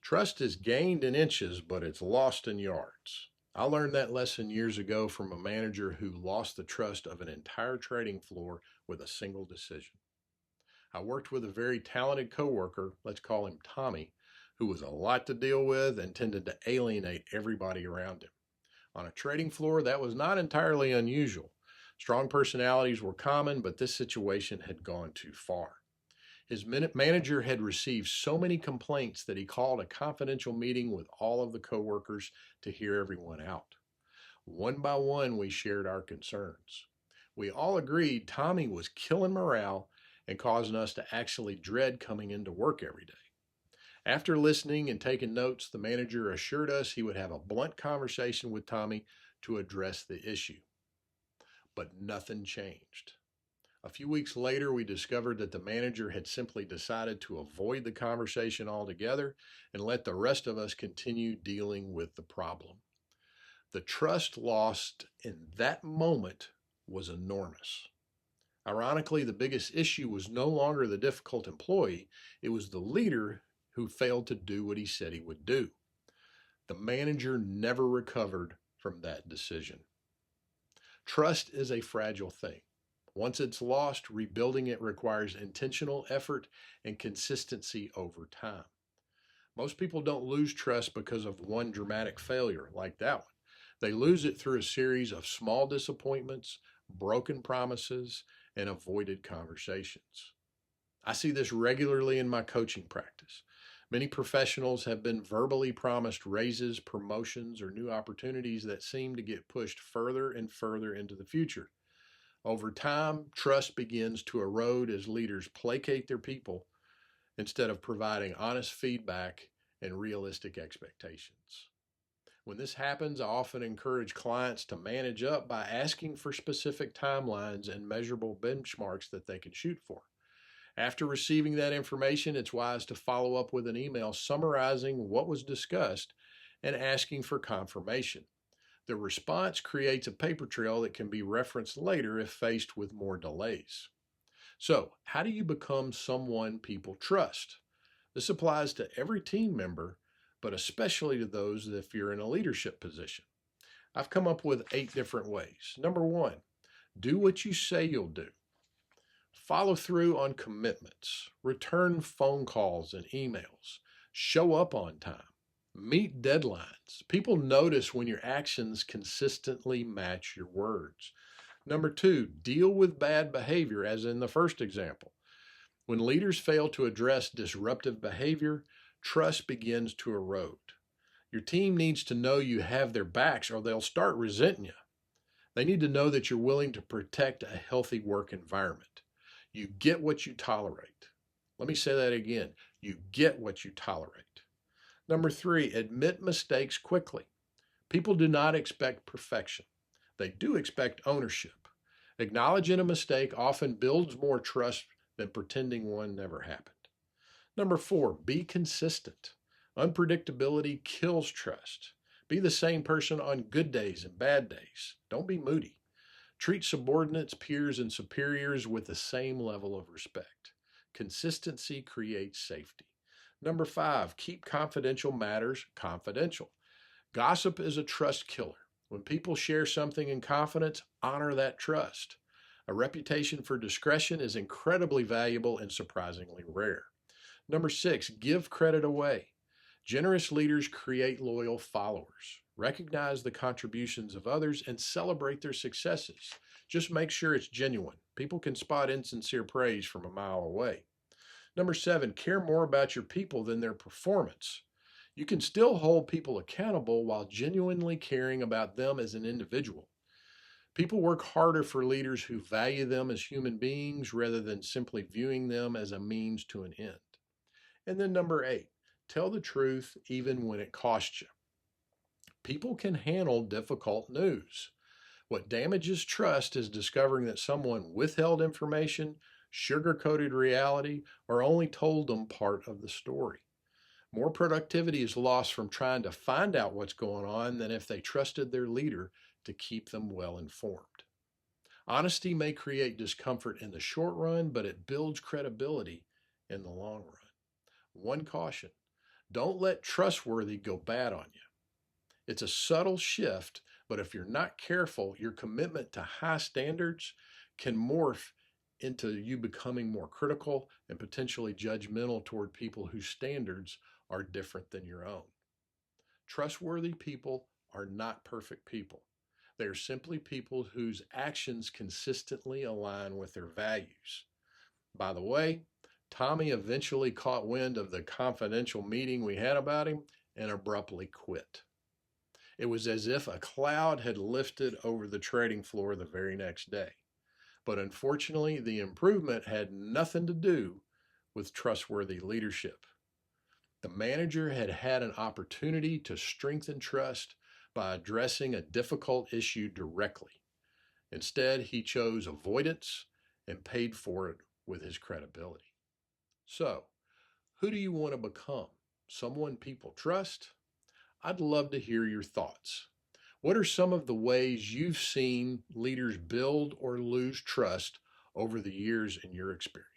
Trust is gained in inches, but it's lost in yards. I learned that lesson years ago from a manager who lost the trust of an entire trading floor with a single decision. I worked with a very talented coworker, let's call him Tommy, who was a lot to deal with and tended to alienate everybody around him. On a trading floor, that was not entirely unusual. Strong personalities were common, but this situation had gone too far. His manager had received so many complaints that he called a confidential meeting with all of the coworkers to hear everyone out. One by one, we shared our concerns. We all agreed Tommy was killing morale and causing us to actually dread coming into work every day. After listening and taking notes, the manager assured us he would have a blunt conversation with Tommy to address the issue. But nothing changed. A few weeks later, we discovered that the manager had simply decided to avoid the conversation altogether and let the rest of us continue dealing with the problem. The trust lost in that moment was enormous. Ironically, the biggest issue was no longer the difficult employee, it was the leader who failed to do what he said he would do. The manager never recovered from that decision. Trust is a fragile thing. Once it's lost, rebuilding it requires intentional effort and consistency over time. Most people don't lose trust because of one dramatic failure like that one. They lose it through a series of small disappointments, broken promises, and avoided conversations. I see this regularly in my coaching practice. Many professionals have been verbally promised raises, promotions, or new opportunities that seem to get pushed further and further into the future. Over time, trust begins to erode as leaders placate their people instead of providing honest feedback and realistic expectations. When this happens, I often encourage clients to manage up by asking for specific timelines and measurable benchmarks that they can shoot for. After receiving that information, it's wise to follow up with an email summarizing what was discussed and asking for confirmation. The response creates a paper trail that can be referenced later if faced with more delays. So, how do you become someone people trust? This applies to every team member, but especially to those if you're in a leadership position. I've come up with 8 different ways. Number 1, do what you say you'll do. Follow through on commitments. Return phone calls and emails. Show up on time. Meet deadlines. People notice when your actions consistently match your words. Number 2, deal with bad behavior, as in the first example. When leaders fail to address disruptive behavior, trust begins to erode. Your team needs to know you have their backs or they'll start resenting you. They need to know that you're willing to protect a healthy work environment. You get what you tolerate. Let me say that again. You get what you tolerate. Number 3, admit mistakes quickly. People do not expect perfection. They do expect ownership. Acknowledging a mistake often builds more trust than pretending one never happened. Number 4, be consistent. Unpredictability kills trust. Be the same person on good days and bad days. Don't be moody. Treat subordinates, peers, and superiors with the same level of respect. Consistency creates safety. Number 5, keep confidential matters confidential. Gossip is a trust killer. When people share something in confidence, honor that trust. A reputation for discretion is incredibly valuable and surprisingly rare. Number 6, give credit away. Generous leaders create loyal followers. Recognize the contributions of others and celebrate their successes. Just make sure it's genuine. People can spot insincere praise from a mile away. Number 7, care more about your people than their performance. You can still hold people accountable while genuinely caring about them as an individual. People work harder for leaders who value them as human beings rather than simply viewing them as a means to an end. And then number 8, tell the truth even when it costs you. People can handle difficult news. What damages trust is discovering that someone withheld information, sugar-coated reality, or only told them part of the story. More productivity is lost from trying to find out what's going on than if they trusted their leader to keep them well informed. Honesty may create discomfort in the short run, but it builds credibility in the long run. One caution: Don't let trustworthy go bad on you. It's a subtle shift, but if you're not careful, your commitment to high standards can morph into you becoming more critical and potentially judgmental toward people whose standards are different than your own. Trustworthy people are not perfect people. They are simply people whose actions consistently align with their values. By the way, Tommy eventually caught wind of the confidential meeting we had about him and abruptly quit. It was as if a cloud had lifted over the trading floor the very next day. But unfortunately, the improvement had nothing to do with trustworthy leadership. The manager had had an opportunity to strengthen trust by addressing a difficult issue directly. Instead, he chose avoidance and paid for it with his credibility. So, who do you want to become? Someone people trust? I'd love to hear your thoughts. What are some of the ways you've seen leaders build or lose trust over the years in your experience?